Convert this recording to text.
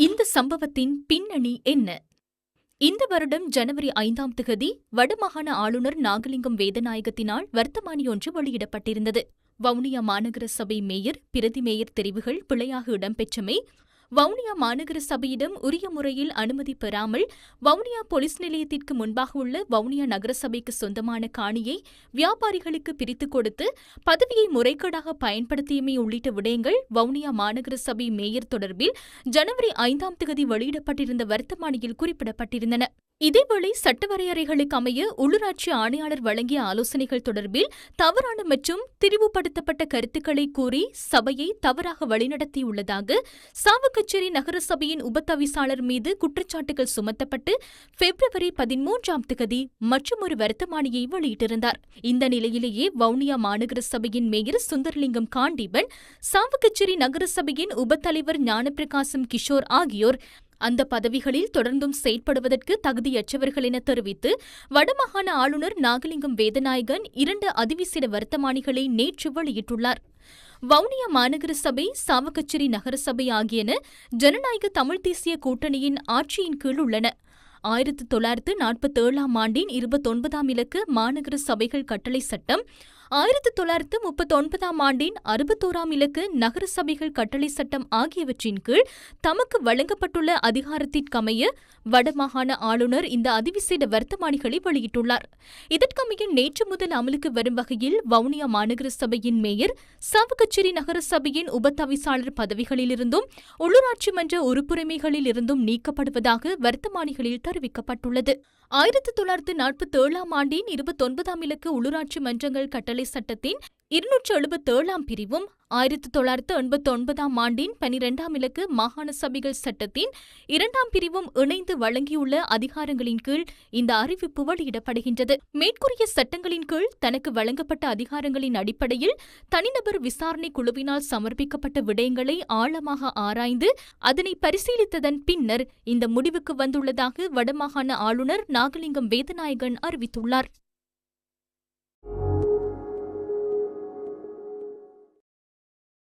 இந்த சம்பவத்தின் பின்னணி என்ன? இந்த வருடம் ஜனவரி 5ஆம் திகதி வடமாகாண ஆளுநர் நாகலிங்கம் வேதநாயகத்தினால் வர்த்தமானி ஒன்று வெளியிடப்பட்டிருந்தது. வவுனியா மாநகர சபை மேயர், பிரதி மேயர் தெரிவுகள் பிழையாக இடம்பெற்றமை, வவுனியா மாநகர சபையிடம் உரிய முறையில் அனுமதி பெறாமல் வவுனியா போலீஸ் நிலையத்திற்கு முன்பாக உள்ள வவுனியா நகரசபைக்கு சொந்தமான காணியை வியாபாரிகளுக்கு பிரித்துக் கொடுத்து பதவியை முறைகேடாக பயன்படுத்தியமை உள்ளிட்ட விடயங்கள் வவுனியா மாநகர சபை மேயர் தொடர்பில் ஜனவரி 5ஆம் திகதி வெளியிடப்பட்டிருந்த வர்த்தமானியில் குறிப்பிடப்பட்டிருந்தன. இதேவேளை சட்ட வரையறைகளுக்கு அமைய உள்ளூராட்சி ஆணையாளர் வழங்கிய ஆலோசனைகள் தொடர்பில் தவறான மற்றும் திரிவுபடுத்தப்பட்ட கருத்துக்களை கூறி சபையை தவறாக வழிநடத்தியுள்ளதாக சாவகச்சேரி நகரசபையின் உபதவிசாளர் மீது குற்றச்சாட்டுகள் சுமத்தப்பட்டு பிப்ரவரி 13ஆம் திகதி மற்றுமொரு வர்த்தமானியை வெளியிட்டிருந்தார். இந்த நிலையிலேயே வவுனியா மாநகர சபையின் மேயர் சுந்தர்லிங்கம் காண்டீபன், சாவகச்சேரி நகரசபையின் உபத்தலைவர் ஞானப்பிரகாசம் கிஷோர் ஆகியோர் அந்த பதவிகளில் தொடர்ந்தும் செயற்படுவதற்கு தகுதியற்றவர்கள் என தெரிவித்து வடமாகாண ஆளுநர் நாகலிங்கம் வேதநாயகன் 2 அதிவிசேட வர்த்தமானிகளை நேற்று வெளியிட்டுள்ளார். வவுனியா மாநகர சபை, சாவகச்சேரி நகரசபை ஆகியன ஜனநாயக தமிழ் தேசிய கூட்டணியின் ஆட்சியின் கீழ் உள்ளன. 1947ஆம் ஆண்டின் 29ஆம் இலக்க மாநகர சபைகள் கட்டளை சட்டம், 1939ஆம் ஆண்டின் 61ஆம் இலக்க நகர சபைகள் கட்டளை சட்டம் ஆகியவற்றின் கீழ் தமக்கு வழங்கப்பட்டுள்ள அதிகாரத்திற்கமைய வடமாகாண ஆளுநர் இந்த அதிவிசேட வர்த்தமானிகளை வெளியிட்டுள்ளார். இதற்கமைய நேற்று முதல் அமலுக்கு வரும் வகையில் வவுனியா மாநகர சபையின் மேயர், சாவகச்சேரி நகர சபையின் உபதவிசாளர் பதவிகளிலிருந்தும் உள்ளூராட்சி மன்ற உறுப்புரிமைகளில் இருந்தும் நீக்கப்படுவதாக வர்த்தமானிகளில் தெரிவிக்கப்பட்டுள்ளது. 1947ஆம் ஆண்டின் 29ஆம் இலக்க உள்ளூராட்சி மன்றங்கள் கட்டளை சட்டத்தின் 277ஆம் பிரிவும், 1989ஆம் ஆண்டின் 12ஆம் இலக்க மாகாண சபைகள் சட்டத்தின் 2ஆம் பிரிவும் இணைந்து வழங்கியுள்ள அதிகாரங்களின் கீழ் இந்த அறிவிப்பு வெளியிடப்படுகின்றது. மேற்கூறிய சட்டங்களின் கீழ் தனக்கு வழங்கப்பட்ட அதிகாரங்களின் அடிப்படையில் தனிநபர் விசாரணை குழுவினால் சமர்ப்பிக்கப்பட்ட விடயங்களை ஆழமாக ஆராய்ந்து அதனை பரிசீலித்ததன் பின்னர் இந்த முடிவுக்கு வந்துள்ளதாக வடமாகாண ஆளுநர் நாகலிங்கம் வேதநாயகன் அறிவித்துள்ளார்.